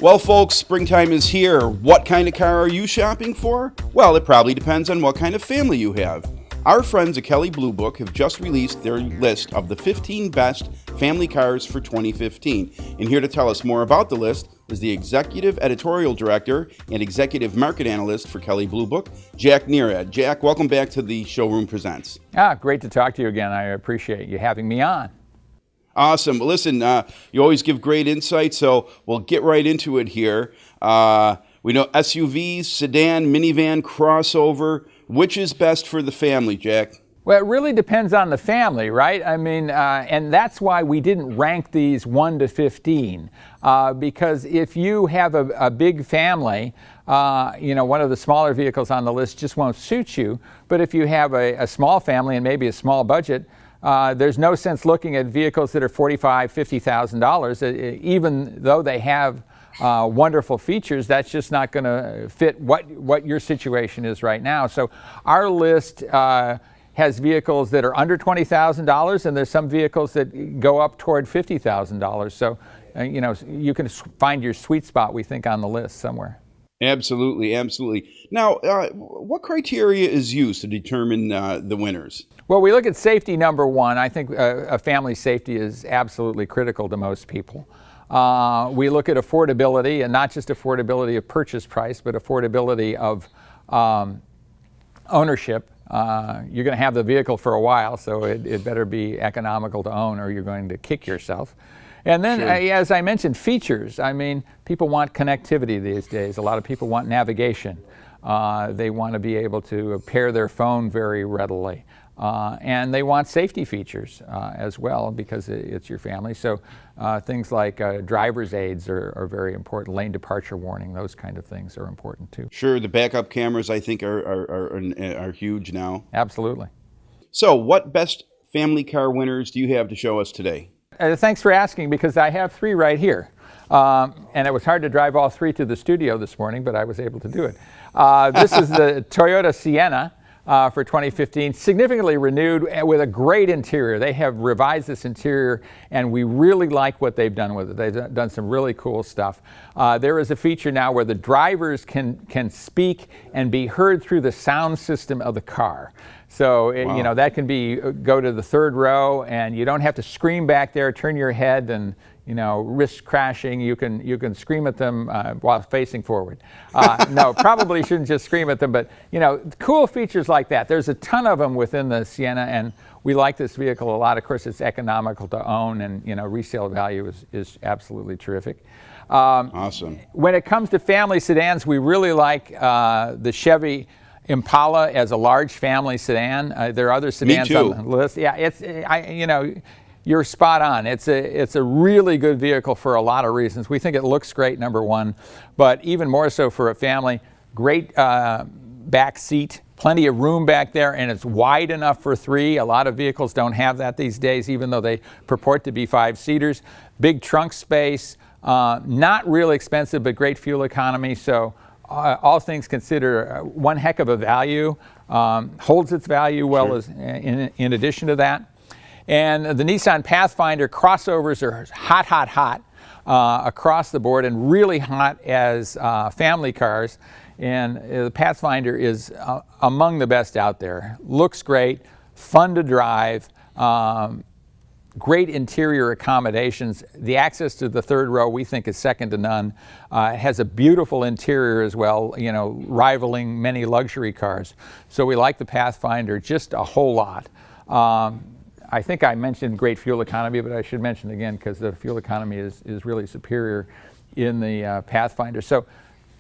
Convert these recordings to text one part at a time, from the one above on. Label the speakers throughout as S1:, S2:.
S1: Well, folks, springtime is here. What kind of car are you shopping for? Well, it probably depends on what kind of family you have. Our friends at Kelley Blue Book have just released their list of the 15 best family cars for 2015. And here to tell us more about the list is the Executive Editorial Director and Executive Market Analyst for Kelley Blue Book, Jack Nerad. Jack, welcome back to the Showroom Presents.
S2: Great to talk to you again. I appreciate you having me on.
S1: Awesome. Well, listen, you always give great insight, so we'll get right into it here. We know SUVs, sedan, minivan, crossover. Which is best for the family, Jack?
S2: Well, it really depends on the family, right? I mean, and that's why we didn't rank these 1 to 15. Because if you have a big family, one of the smaller vehicles on the list just won't suit you. But if you have a small family and maybe a small budget, there's no sense looking at vehicles that are $45,000, $50,000, even though they have wonderful features. That's just not going to fit what your situation is right now. So our list has vehicles that are under $20,000, and there's some vehicles that go up toward $50,000. So you can find your sweet spot, we think, on the list somewhere.
S1: Absolutely, absolutely. Now, what criteria is used to determine the winners?
S2: Well, we look at safety, number one. I think a family safety is absolutely critical to most people. We look at affordability, and not just affordability of purchase price, but affordability of ownership. You're going to have the vehicle for a while, so it better be economical to own, or you're going to kick yourself. And then, as I mentioned, features. I mean, people want connectivity these days. A lot of people want navigation. They want to be able to pair their phone very readily. And they want safety features as well, because it's your family. So things like driver's aids are very important. Lane departure warning, those kind of things are important too.
S1: Sure, the backup cameras I think are huge now.
S2: Absolutely.
S1: So what best family car winners do you have to show us today?
S2: Thanks for asking, because I have three right here. And it was hard to drive all three to the studio this morning, but I was able to do it. This is the Toyota Sienna. For 2015, significantly renewed with a great interior. They have revised this interior, and we really like what they've done with it. They've done some really cool stuff. There is a feature now where the drivers can speak and be heard through the sound system of the car. So wow. That can be go to the third row, and you don't have to scream back there, turn your head, and risk crashing. You can scream at them while facing forward. No, probably shouldn't just scream at them, but cool features like that. There's a ton of them within the Sienna, and we like this vehicle a lot. Of course, it's economical to own, and resale value is absolutely terrific.
S1: Awesome.
S2: When it comes to family sedans, we really like the Chevy Impala as a large family sedan. There are other sedans on the list. Yeah, you're spot on. It's a really good vehicle for a lot of reasons. We think it looks great, number one, but even more so for a family. Great back seat, plenty of room back there, and it's wide enough for three. A lot of vehicles don't have that these days, even though they purport to be 5-seaters. Big trunk space, not real expensive, but great fuel economy. So all things considered, one heck of a value. Holds its value well, sure. As in addition to that. And the Nissan Pathfinder crossovers are hot across the board, and really hot as family cars. And the Pathfinder is among the best out there. Looks great, fun to drive, great interior accommodations. The access to the third row we think is second to none. It has a beautiful interior as well, rivaling many luxury cars. So we like the Pathfinder just a whole lot. I think I mentioned great fuel economy, but I should mention again, because the fuel economy is really superior in the Pathfinder. So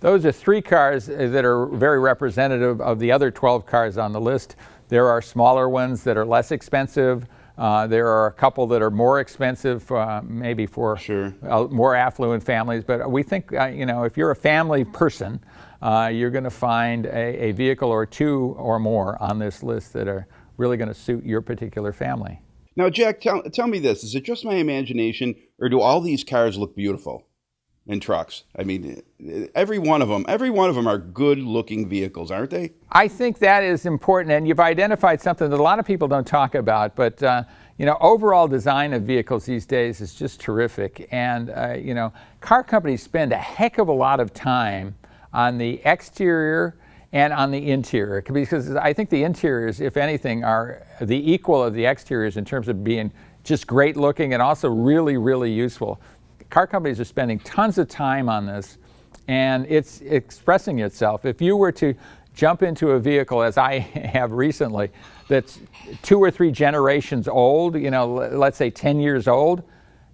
S2: those are three cars that are very representative of the other 12 cars on the list. There are smaller ones that are less expensive. There are a couple that are more expensive, maybe for
S1: sure.
S2: More affluent families. But we think, if you're a family person, you're going to find a vehicle or two or more on this list that are really going to suit your particular family.
S1: Now, Jack, tell me this. Is it just my imagination, or do all these cars look beautiful in trucks? I mean, every one of them are good-looking vehicles, aren't they?
S2: I think that is important, and you've identified something that a lot of people don't talk about, but overall design of vehicles these days is just terrific. And, car companies spend a heck of a lot of time on the exterior and on the interior, because I think the interiors, if anything, are the equal of the exteriors in terms of being just great looking and also really, really useful. Car companies are spending tons of time on this, and it's expressing itself. If you were to jump into a vehicle, as I have recently, that's 2 or 3 generations old, let's say 10 years old,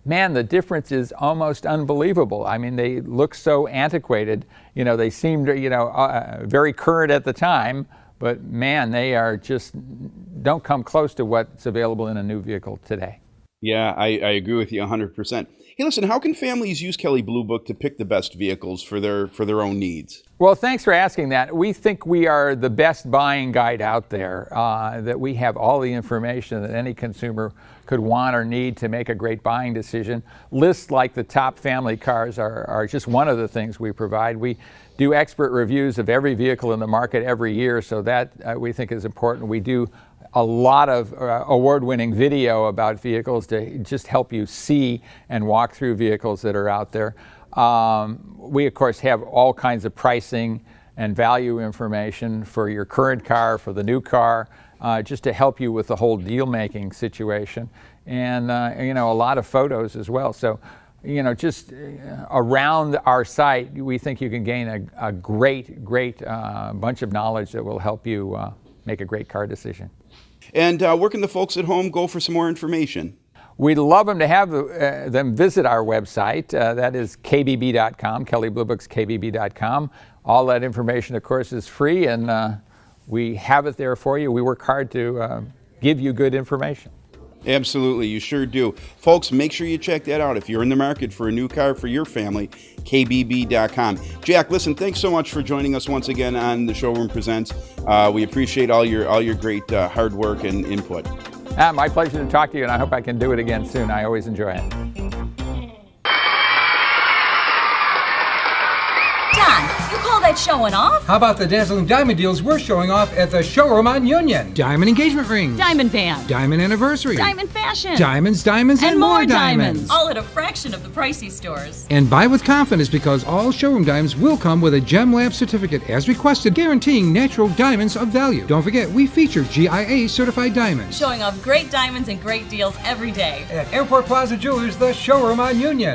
S2: man, the difference is almost unbelievable. I mean, they look so antiquated. They seemed, very current at the time, but man, they are just don't come close to what's available in a new vehicle today.
S1: Yeah, I agree with you 100%. Hey, listen, how can families use Kelley Blue Book to pick the best vehicles for their own needs?
S2: Well, thanks for asking that. We think we are the best buying guide out there, that we have all the information that any consumer could want or need to make a great buying decision. Lists like the top family cars are just one of the things we provide. We do expert reviews of every vehicle in the market every year, so that we think is important. We do a lot of award-winning video about vehicles to just help you see and walk through vehicles that are out there. We, of course, have all kinds of pricing and value information for your current car, for the new car, just to help you with the whole deal-making situation. And, a lot of photos as well. So, just around our site, we think you can gain a great bunch of knowledge that will help you make a great car decision.
S1: And where can the folks at home go for some more information?
S2: We'd love them to have them visit our website. That is kbb.com, Kelley Blue Book's kbb.com. All that information, of course, is free, and we have it there for you. We work hard to give you good information.
S1: Absolutely, you sure do. Folks, make sure you check that out. If you're in the market for a new car for your family, kbb.com. Jack, listen, thanks so much for joining us once again on the Showroom Presents. We appreciate all your great hard work and input.
S2: My pleasure to talk to you, and I hope I can do it again soon. I always enjoy it.
S3: Don, you call that showing off?
S4: How about the dazzling diamond deals we're showing off at the Showroom on Union? Diamond engagement rings.
S3: Diamond band.
S4: Diamond anniversary.
S3: Diamond fashion.
S4: Diamonds, diamonds, and more diamonds.
S3: All at a fraction of the pricey stores.
S4: And buy with confidence, because all Showroom diamonds will come with a Gem Lab certificate as requested, guaranteeing natural diamonds of value. Don't forget, we feature GIA certified diamonds.
S3: Showing off great diamonds and great deals every day.
S4: At Airport Plaza Jewelers, the Showroom on Union.